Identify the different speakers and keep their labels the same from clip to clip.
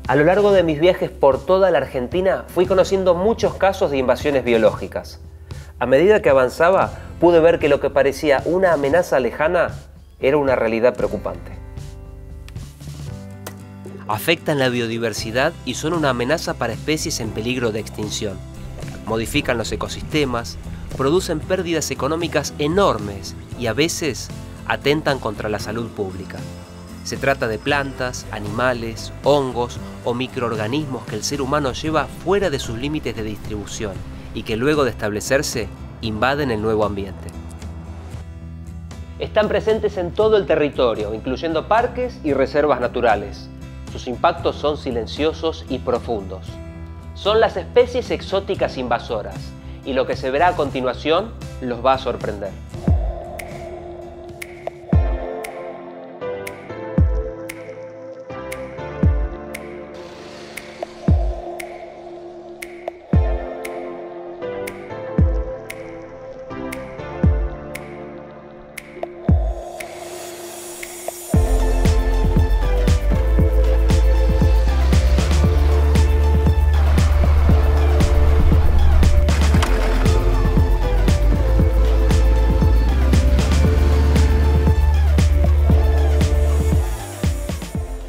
Speaker 1: A lo largo de mis viajes por toda la Argentina fui conociendo muchos casos de invasiones biológicas. A medida que avanzaba, pude ver que lo que parecía una amenaza lejana era una realidad preocupante. Afectan la biodiversidad y son una amenaza para especies en peligro de extinción. Modifican los ecosistemas, producen pérdidas económicas enormes y a veces atentan contra la salud pública. Se trata de plantas, animales, hongos o microorganismos que el ser humano lleva fuera de sus límites de distribución y que luego de establecerse invaden el nuevo ambiente. Están presentes en todo el territorio, incluyendo parques y reservas naturales. Sus impactos son silenciosos y profundos. Son las especies exóticas invasoras y lo que se verá a continuación los va a sorprender.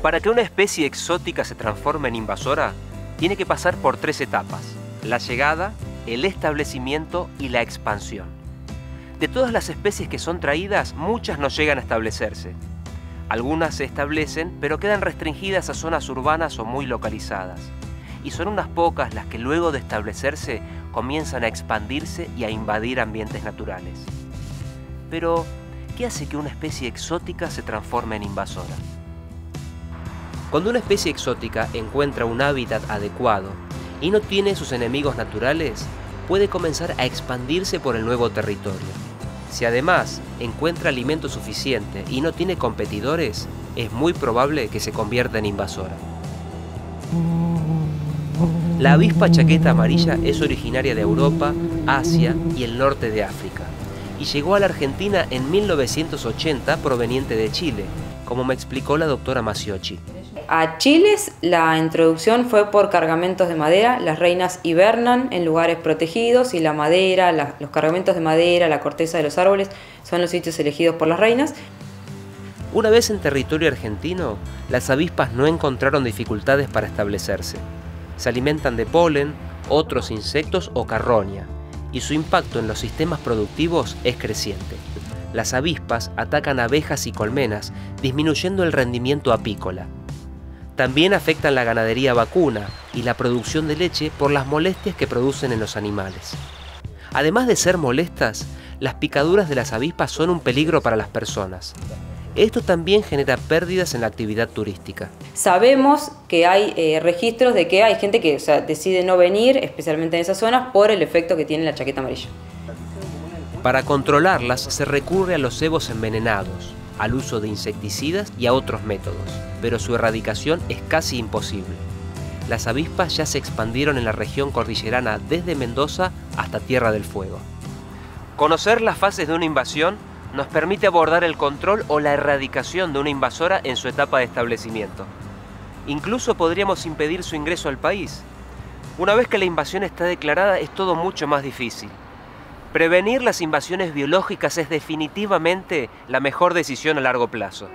Speaker 1: Para que una especie exótica se transforme en invasora, tiene que pasar por 3 etapas: la llegada, el establecimiento y la expansión. De todas las especies que son traídas, muchas no llegan a establecerse. Algunas se establecen, pero quedan restringidas a zonas urbanas o muy localizadas. Y son unas pocas las que luego de establecerse comienzan a expandirse y a invadir ambientes naturales. Pero, ¿qué hace que una especie exótica se transforme en invasora? Cuando una especie exótica encuentra un hábitat adecuado y no tiene sus enemigos naturales, puede comenzar a expandirse por el nuevo territorio. Si además encuentra alimento suficiente y no tiene competidores, es muy probable que se convierta en invasora. La avispa chaqueta amarilla es originaria de Europa, Asia y el norte de África, y llegó a la Argentina en 1980 proveniente de Chile, como me explicó la doctora Maciocchi.
Speaker 2: A chiles la introducción fue por cargamentos de madera. Las reinas hibernan en lugares protegidos y la madera, los cargamentos de madera, la corteza de los árboles son los sitios elegidos por las reinas.
Speaker 1: Una vez en territorio argentino, las avispas no encontraron dificultades para establecerse. Se alimentan de polen, otros insectos o carroña, y su impacto en los sistemas productivos es creciente. Las avispas atacan abejas y colmenas, disminuyendo el rendimiento apícola. También afectan la ganadería vacuna y la producción de leche por las molestias que producen en los animales. Además de ser molestas, las picaduras de las avispas son un peligro para las personas. Esto también genera pérdidas en la actividad turística.
Speaker 2: Sabemos que hay registros de que hay gente que decide no venir, especialmente en esas zonas, por el efecto que tiene la chaqueta amarilla.
Speaker 1: Para controlarlas se recurre a los cebos envenenados, al uso de insecticidas y a otros métodos, pero su erradicación es casi imposible. Las avispas ya se expandieron en la región cordillerana desde Mendoza hasta Tierra del Fuego. Conocer las fases de una invasión nos permite abordar el control o la erradicación de una invasora en su etapa de establecimiento. Incluso podríamos impedir su ingreso al país. Una vez que la invasión está declarada, es todo mucho más difícil. Prevenir las invasiones biológicas es definitivamente la mejor decisión a largo plazo.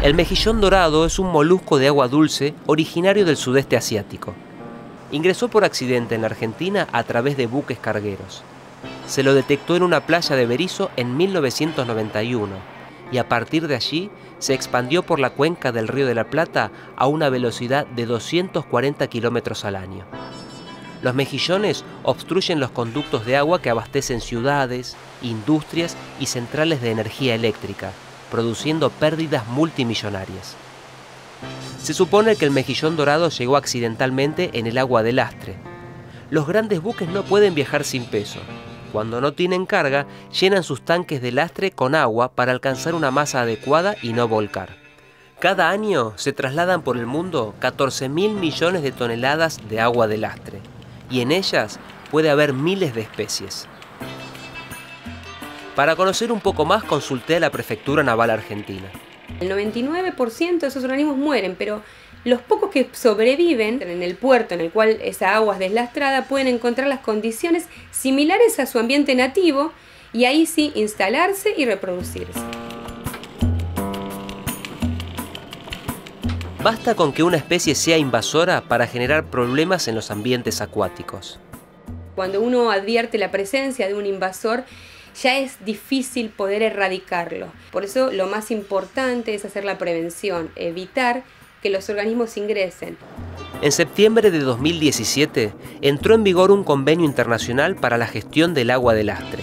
Speaker 1: El mejillón dorado es un molusco de agua dulce originario del sudeste asiático. Ingresó por accidente en la Argentina a través de buques cargueros. Se lo detectó en una playa de Berisso en 1991 y a partir de allí se expandió por la cuenca del Río de la Plata a una velocidad de 240 kilómetros al año. Los mejillones obstruyen los conductos de agua que abastecen ciudades, industrias y centrales de energía eléctrica, produciendo pérdidas multimillonarias. Se supone que el mejillón dorado llegó accidentalmente en el agua de lastre. Los grandes buques no pueden viajar sin peso. Cuando no tienen carga, llenan sus tanques de lastre con agua para alcanzar una masa adecuada y no volcar. Cada año se trasladan por el mundo 14.000 millones de toneladas de agua de lastre, y en ellas puede haber miles de especies. Para conocer un poco más, consulté a la Prefectura Naval Argentina.
Speaker 3: El 99% de esos organismos mueren, pero los pocos que sobreviven en el puerto en el cual esa agua es deslastrada pueden encontrar las condiciones similares a su ambiente nativo y ahí sí instalarse y reproducirse.
Speaker 1: Basta con que una especie sea invasora para generar problemas en los ambientes acuáticos.
Speaker 3: Cuando uno advierte la presencia de un invasor, ya es difícil poder erradicarlo. Por eso lo más importante es hacer la prevención, evitar que los organismos ingresen.
Speaker 1: En septiembre de 2017 entró en vigor un convenio internacional para la gestión del agua de lastre.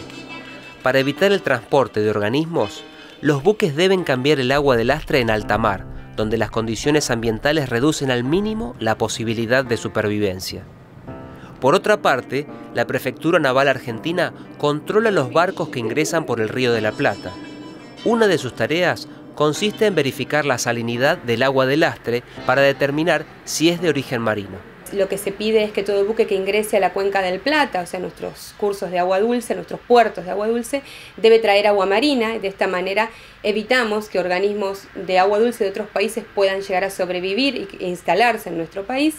Speaker 1: Para evitar el transporte de organismos, los buques deben cambiar el agua de lastre en alta mar, donde las condiciones ambientales reducen al mínimo la posibilidad de supervivencia. Por otra parte, la Prefectura Naval Argentina controla los barcos que ingresan por el Río de la Plata. Una de sus tareas consiste en verificar la salinidad del agua de lastre para determinar si es de origen marino.
Speaker 3: Lo que se pide es que todo buque que ingrese a la cuenca del Plata, o sea, nuestros cursos de agua dulce, nuestros puertos de agua dulce, debe traer agua marina. De esta manera evitamos que organismos de agua dulce de otros países puedan llegar a sobrevivir e instalarse en nuestro país.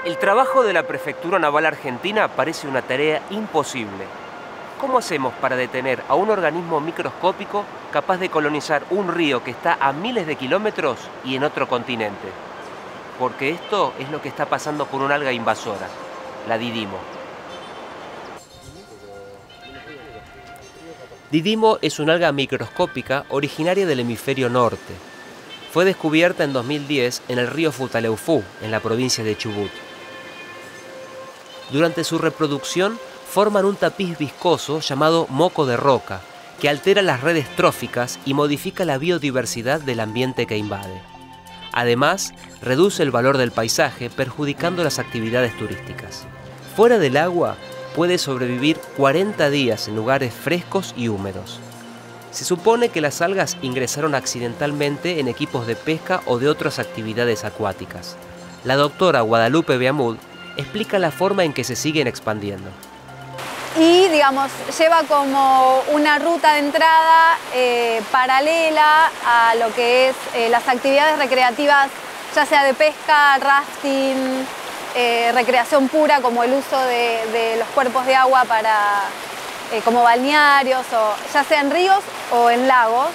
Speaker 1: El trabajo de la Prefectura Naval Argentina parece una tarea imposible. ¿Cómo hacemos para detener a un organismo microscópico capaz de colonizar un río que está a miles de kilómetros y en otro continente? Porque esto es lo que está pasando con una alga invasora, la Didimo. Didimo es una alga microscópica originaria del hemisferio norte. Fue descubierta en 2010 en el río Futaleufú, en la provincia de Chubut. Durante su reproducción forman un tapiz viscoso llamado moco de roca, que altera las redes tróficas y modifica la biodiversidad del ambiente que invade. Además, reduce el valor del paisaje, perjudicando las actividades turísticas. Fuera del agua, puede sobrevivir 40 días en lugares frescos y húmedos. Se supone que las algas ingresaron accidentalmente en equipos de pesca o de otras actividades acuáticas. La doctora Guadalupe Beamud explica la forma en que se siguen expandiendo.
Speaker 4: Y, digamos, lleva como una ruta de entrada paralela a lo que es las actividades recreativas, ya sea de pesca, rafting, recreación pura, como el uso de los cuerpos de agua para, como balnearios, o ya sea en ríos o en lagos.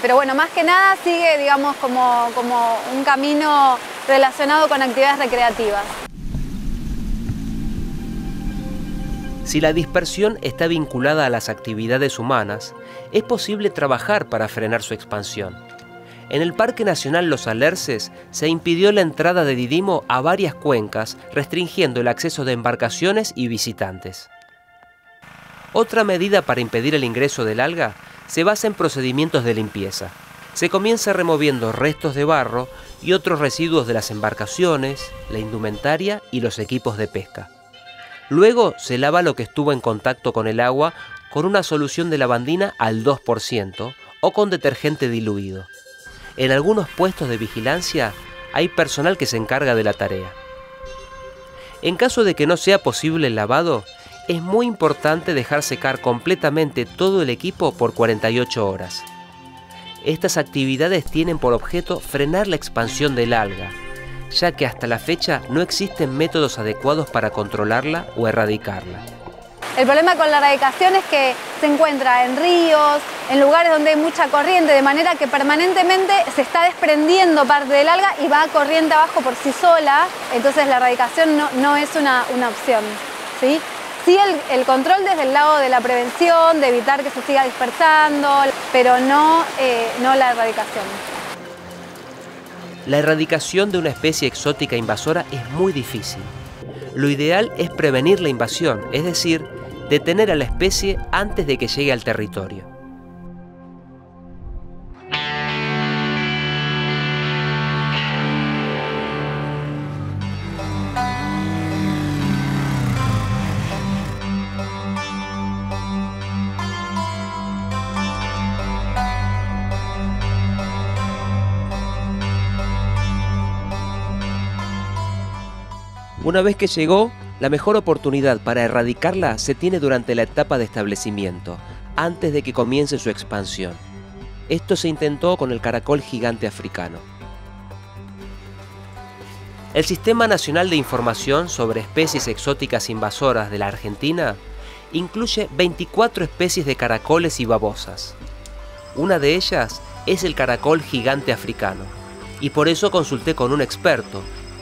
Speaker 4: Pero bueno, más que nada sigue, digamos, como un camino relacionado con actividades recreativas.
Speaker 1: Si la dispersión está vinculada a las actividades humanas, es posible trabajar para frenar su expansión. En el Parque Nacional Los Alerces se impidió la entrada de Didimo a varias cuencas, restringiendo el acceso de embarcaciones y visitantes. Otra medida para impedir el ingreso del alga se basa en procedimientos de limpieza. Se comienza removiendo restos de barro y otros residuos de las embarcaciones, la indumentaria y los equipos de pesca. Luego se lava lo que estuvo en contacto con el agua con una solución de lavandina al 2% o con detergente diluido. En algunos puestos de vigilancia hay personal que se encarga de la tarea. En caso de que no sea posible el lavado, es muy importante dejar secar completamente todo el equipo por 48 horas. Estas actividades tienen por objeto frenar la expansión del alga, ya que hasta la fecha no existen métodos adecuados para controlarla o erradicarla.
Speaker 4: El problema con la erradicación es que se encuentra en ríos, en lugares donde hay mucha corriente, de manera que permanentemente se está desprendiendo parte del alga y va corriente abajo por sí sola, entonces la erradicación no es una opción, ¿sí? Sí, el control desde el lado de la prevención, de evitar que se siga dispersando, pero no la erradicación.
Speaker 1: La erradicación de una especie exótica invasora es muy difícil. Lo ideal es prevenir la invasión, es decir, detener a la especie antes de que llegue al territorio. Una vez que llegó, la mejor oportunidad para erradicarla se tiene durante la etapa de establecimiento, antes de que comience su expansión. Esto se intentó con el caracol gigante africano. El Sistema Nacional de Información sobre Especies Exóticas Invasoras de la Argentina incluye 24 especies de caracoles y babosas. Una de ellas es el caracol gigante africano, y por eso consulté con un experto,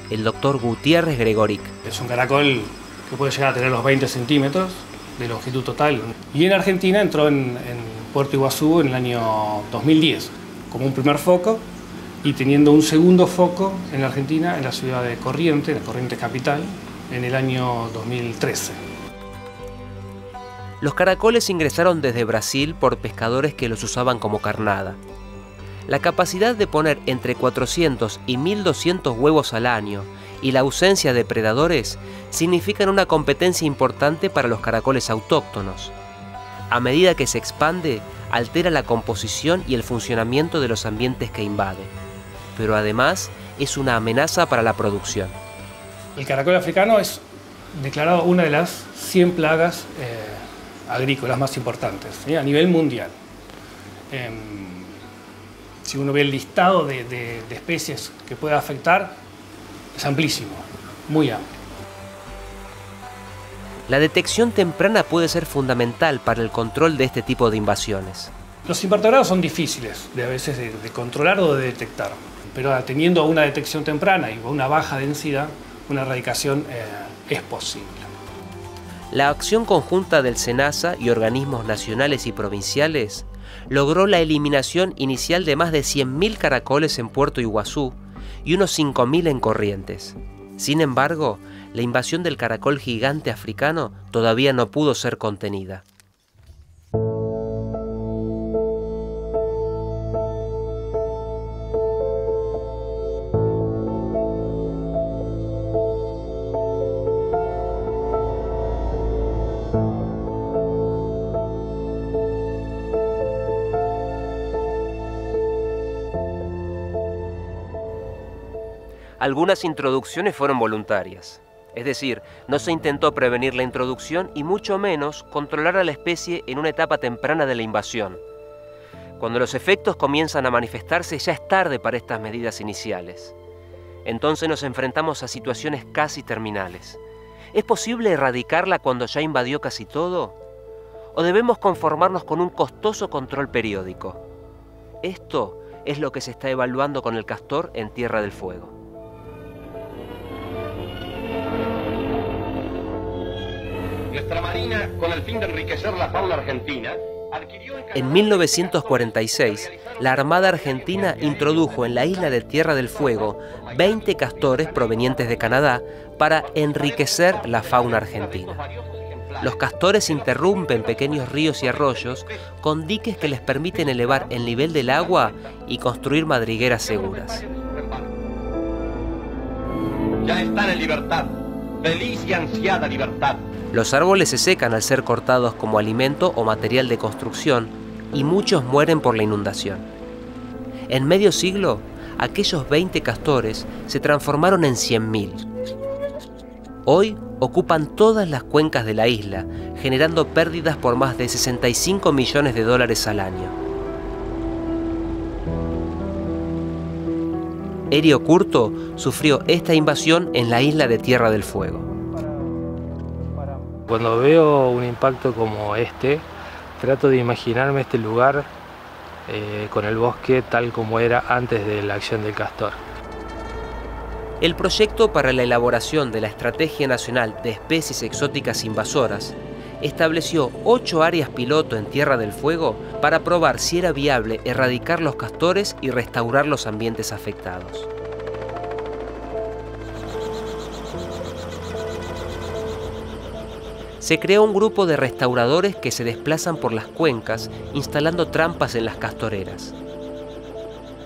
Speaker 1: el doctor Gutiérrez Gregoric.
Speaker 5: Es un caracol que puede llegar a tener los 20 centímetros de longitud total. Y en Argentina entró en Puerto Iguazú en el año 2010, como un primer foco, y teniendo un segundo foco en la Argentina, en la ciudad de Corrientes, la Corrientes capital, en el año 2013.
Speaker 1: Los caracoles ingresaron desde Brasil por pescadores que los usaban como carnada. La capacidad de poner entre 400 y 1200 huevos al año y la ausencia de predadores significan una competencia importante para los caracoles autóctonos. A medida que se expande, altera la composición y el funcionamiento de los ambientes que invade, pero además es una amenaza para la producción.
Speaker 5: El caracol africano es declarado una de las 100 plagas agrícolas más importantes, ¿sí?, a nivel mundial. Si uno ve el listado de especies que puede afectar, es amplísimo, muy amplio.
Speaker 1: La detección temprana puede ser fundamental para el control de este tipo de invasiones.
Speaker 5: Los invertebrados son difíciles a veces de controlar o de detectar, pero teniendo una detección temprana y una baja densidad, una erradicación es posible.
Speaker 1: La acción conjunta del SENASA y organismos nacionales y provinciales logró la eliminación inicial de más de 100.000 caracoles en Puerto Iguazú y unos 5.000 en Corrientes. Sin embargo, la invasión del caracol gigante africano todavía no pudo ser contenida. Algunas introducciones fueron voluntarias, es decir, no se intentó prevenir la introducción y mucho menos controlar a la especie en una etapa temprana de la invasión. Cuando los efectos comienzan a manifestarse ya es tarde para estas medidas iniciales. Entonces nos enfrentamos a situaciones casi terminales. ¿Es posible erradicarla cuando ya invadió casi todo? ¿O debemos conformarnos con un costoso control periódico? Esto es lo que se está evaluando con el castor en Tierra del Fuego.
Speaker 6: Nuestra Marina, con el fin de enriquecer la fauna argentina, adquirió
Speaker 1: En 1946, la Armada Argentina introdujo en la isla de Tierra del Fuego 20 castores provenientes de Canadá para enriquecer la fauna argentina. Los castores interrumpen pequeños ríos y arroyos con diques que les permiten elevar el nivel del agua y construir madrigueras seguras.
Speaker 6: Ya están en libertad, feliz y ansiada libertad.
Speaker 1: Los árboles se secan al ser cortados como alimento o material de construcción y muchos mueren por la inundación. En medio siglo, aquellos 20 castores se transformaron en 100.000. Hoy ocupan todas las cuencas de la isla, generando pérdidas por más de $65 millones al año. Herio Curto sufrió esta invasión en la isla de Tierra del Fuego.
Speaker 7: Cuando veo un impacto como este, trato de imaginarme este lugar con el bosque tal como era antes de la acción del castor.
Speaker 1: El proyecto para la elaboración de la Estrategia Nacional de Especies Exóticas Invasoras estableció 8 áreas piloto en Tierra del Fuego para probar si era viable erradicar los castores y restaurar los ambientes afectados. Se creó un grupo de restauradores que se desplazan por las cuencas instalando trampas en las castoreras.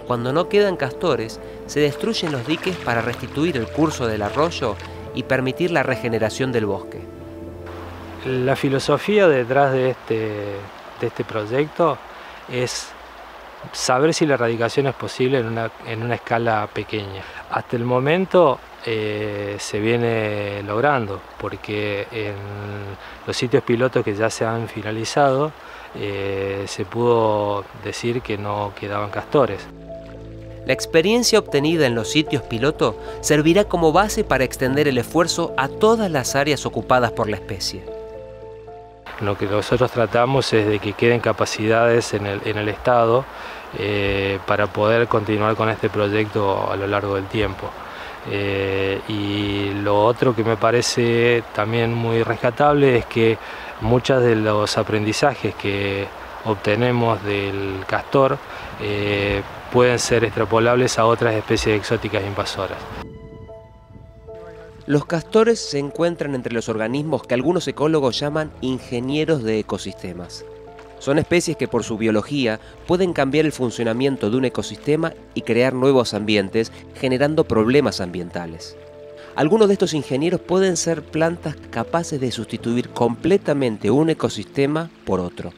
Speaker 1: Cuando no quedan castores, se destruyen los diques para restituir el curso del arroyo y permitir la regeneración del bosque.
Speaker 7: La filosofía detrás de este proyecto es saber si la erradicación es posible en una escala pequeña. Hasta el momento se viene logrando, porque en los sitios pilotos que ya se han finalizado se pudo decir que no quedaban castores.
Speaker 1: La experiencia obtenida en los sitios piloto servirá como base para extender el esfuerzo a todas las áreas ocupadas por la especie.
Speaker 7: Lo que nosotros tratamos es de que queden capacidades en el Estado para poder continuar con este proyecto a lo largo del tiempo. Y lo otro que me parece también muy rescatable es que muchos de los aprendizajes que obtenemos del castor pueden ser extrapolables a otras especies exóticas invasoras.
Speaker 1: Los castores se encuentran entre los organismos que algunos ecólogos llaman ingenieros de ecosistemas. Son especies que por su biología pueden cambiar el funcionamiento de un ecosistema y crear nuevos ambientes, generando problemas ambientales. Algunos de estos ingenieros pueden ser plantas capaces de sustituir completamente un ecosistema por otro.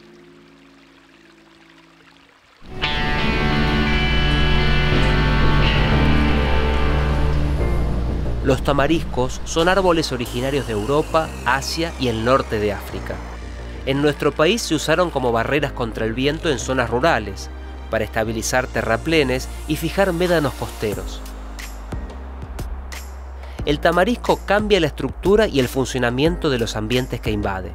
Speaker 1: Los tamariscos son árboles originarios de Europa, Asia y el norte de África. En nuestro país se usaron como barreras contra el viento en zonas rurales, para estabilizar terraplenes y fijar médanos costeros. El tamarisco cambia la estructura y el funcionamiento de los ambientes que invade.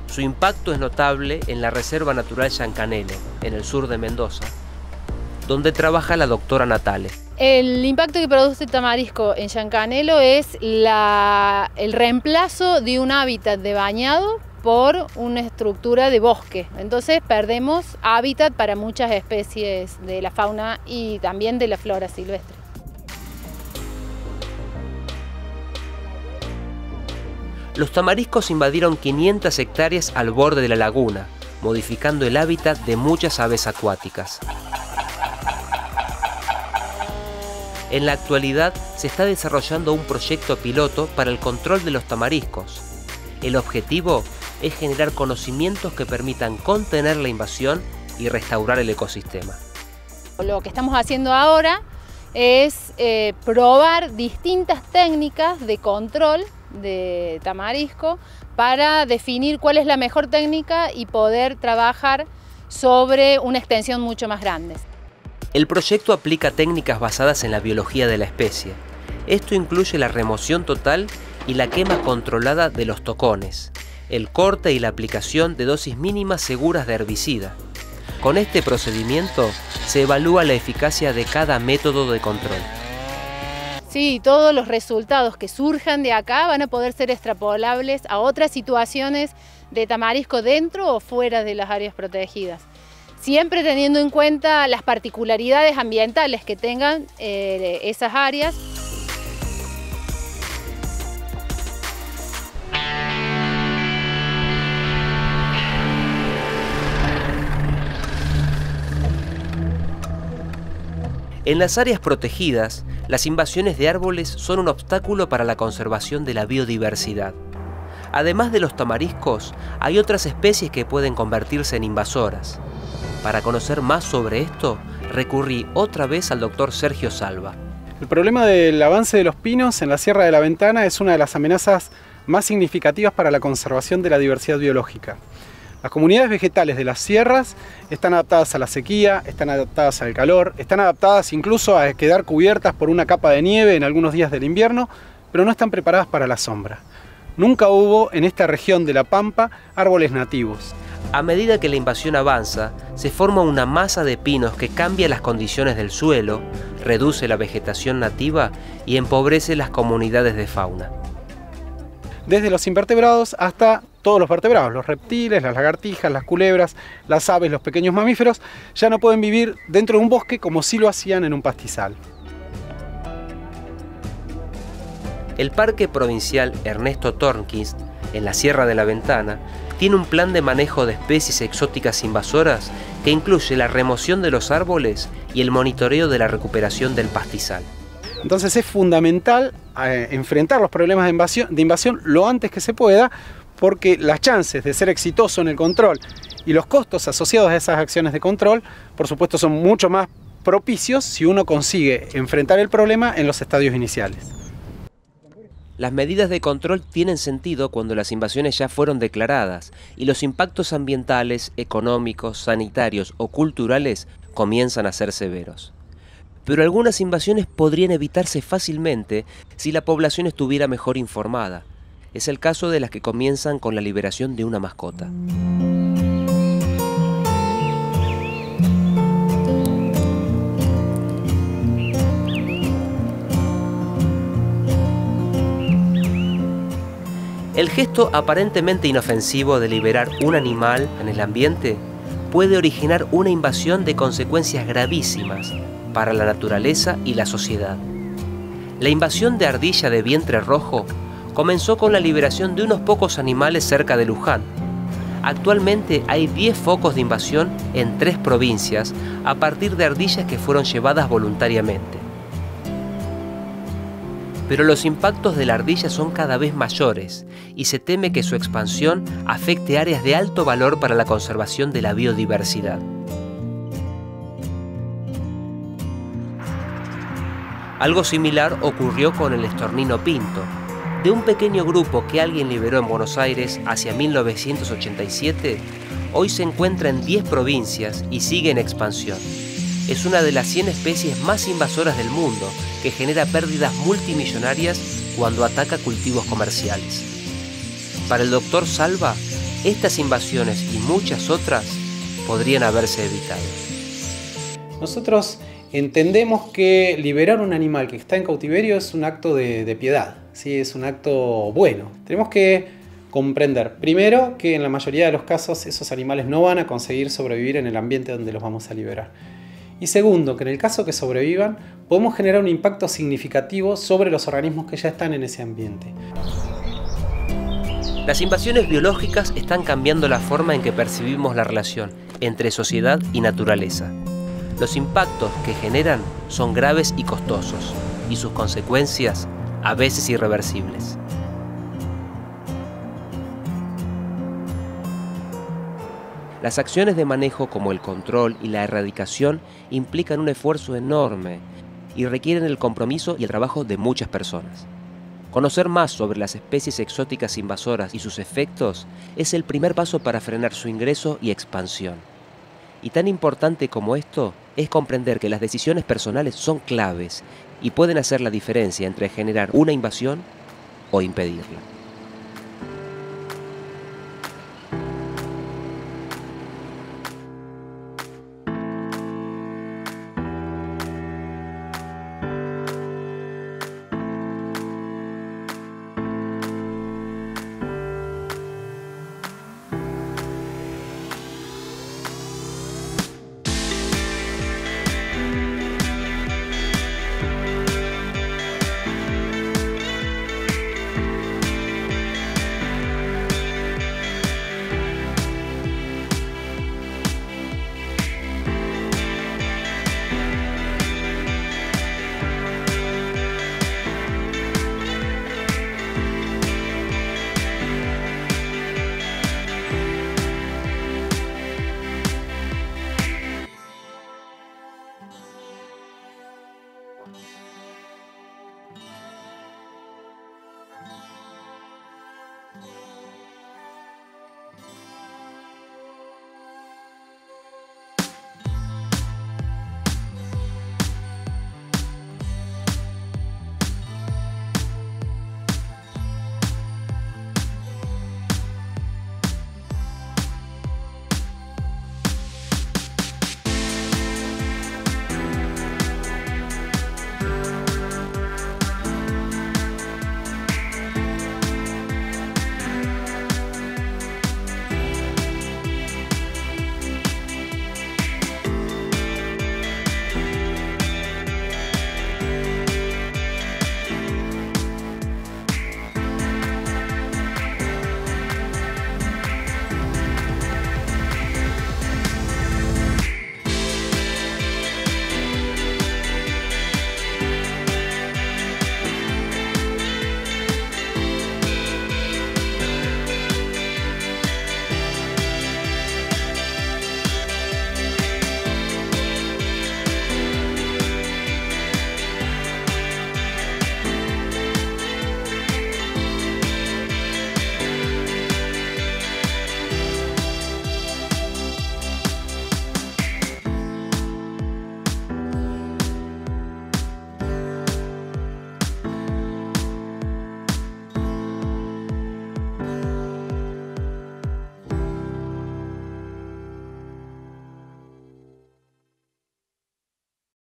Speaker 1: Su impacto es notable en la Reserva Natural Yancanelo, en el sur de Mendoza, donde trabaja la doctora Natale.
Speaker 8: El impacto que produce el tamarisco en Yancanelo es el reemplazo de un hábitat de bañado por una estructura de bosque. Entonces perdemos hábitat para muchas especies de la fauna y también de la flora silvestre.
Speaker 1: Los tamariscos invadieron 500 hectáreas al borde de la laguna, modificando el hábitat de muchas aves acuáticas. En la actualidad se está desarrollando un proyecto piloto para el control de los tamariscos. El objetivo es generar conocimientos que permitan contener la invasión y restaurar el ecosistema.
Speaker 8: Lo que estamos haciendo ahora es probar distintas técnicas de control de tamarisco para definir cuál es la mejor técnica y poder trabajar sobre una extensión mucho más grande.
Speaker 1: El proyecto aplica técnicas basadas en la biología de la especie. Esto incluye la remoción total y la quema controlada de los tocones, el corte y la aplicación de dosis mínimas seguras de herbicida. Con este procedimiento se evalúa la eficacia de cada método de control.
Speaker 8: Sí, todos los resultados que surjan de acá van a poder ser extrapolables a otras situaciones de tamarisco dentro o fuera de las áreas protegidas. Siempre teniendo en cuenta las particularidades ambientales que tengan esas áreas.
Speaker 1: En las áreas protegidas, las invasiones de árboles son un obstáculo para la conservación de la biodiversidad. Además de los tamariscos, hay otras especies que pueden convertirse en invasoras. Para conocer más sobre esto, recurrí otra vez al doctor Sergio Salva.
Speaker 9: El problema del avance de los pinos en la Sierra de la Ventana es una de las amenazas más significativas para la conservación de la diversidad biológica. Las comunidades vegetales de las sierras están adaptadas a la sequía, están adaptadas al calor, están adaptadas incluso a quedar cubiertas por una capa de nieve en algunos días del invierno, pero no están preparadas para la sombra. Nunca hubo en esta región de la Pampa árboles nativos.
Speaker 1: A medida que la invasión avanza, se forma una masa de pinos que cambia las condiciones del suelo, reduce la vegetación nativa y empobrece las comunidades de fauna.
Speaker 9: Desde los invertebrados hasta todos los vertebrados, los reptiles, las lagartijas, las culebras, las aves, los pequeños mamíferos, ya no pueden vivir dentro de un bosque como sí lo hacían en un pastizal.
Speaker 1: El Parque Provincial Ernesto Tornquist, en la Sierra de la Ventana, tiene un plan de manejo de especies exóticas invasoras que incluye la remoción de los árboles y el monitoreo de la recuperación del pastizal.
Speaker 9: Entonces es fundamental enfrentar los problemas de invasión lo antes que se pueda, porque las chances de ser exitoso en el control y los costos asociados a esas acciones de control, por supuesto, son mucho más propicios si uno consigue enfrentar el problema en los estadios iniciales.
Speaker 1: Las medidas de control tienen sentido cuando las invasiones ya fueron declaradas y los impactos ambientales, económicos, sanitarios o culturales comienzan a ser severos. Pero algunas invasiones podrían evitarse fácilmente si la población estuviera mejor informada. Es el caso de las que comienzan con la liberación de una mascota. El gesto aparentemente inofensivo de liberar un animal en el ambiente puede originar una invasión de consecuencias gravísimas para la naturaleza y la sociedad. La invasión de ardilla de vientre rojo comenzó con la liberación de unos pocos animales cerca de Luján. Actualmente hay 10 focos de invasión en 3 provincias a partir de ardillas que fueron llevadas voluntariamente. Pero los impactos de la ardilla son cada vez mayores y se teme que su expansión afecte áreas de alto valor para la conservación de la biodiversidad. Algo similar ocurrió con el estornino pinto. De un pequeño grupo que alguien liberó en Buenos Aires hacia 1987, hoy se encuentra en 10 provincias y sigue en expansión. Es una de las 100 especies más invasoras del mundo, que genera pérdidas multimillonarias cuando ataca cultivos comerciales. Para el Dr. Salva, estas invasiones y muchas otras podrían haberse evitado.
Speaker 9: Nosotros entendemos que liberar un animal que está en cautiverio es un acto de piedad, ¿sí? Es un acto bueno. Tenemos que comprender, primero, que en la mayoría de los casos esos animales no van a conseguir sobrevivir en el ambiente donde los vamos a liberar. Y segundo, que en el caso que sobrevivan, podemos generar un impacto significativo sobre los organismos que ya están en ese ambiente.
Speaker 1: Las invasiones biológicas están cambiando la forma en que percibimos la relación entre sociedad y naturaleza. Los impactos que generan son graves y costosos, y sus consecuencias a veces irreversibles. Las acciones de manejo como el control y la erradicación implican un esfuerzo enorme y requieren el compromiso y el trabajo de muchas personas. Conocer más sobre las especies exóticas invasoras y sus efectos es el primer paso para frenar su ingreso y expansión. Y tan importante como esto es comprender que las decisiones personales son claves y pueden hacer la diferencia entre generar una invasión o impedirla.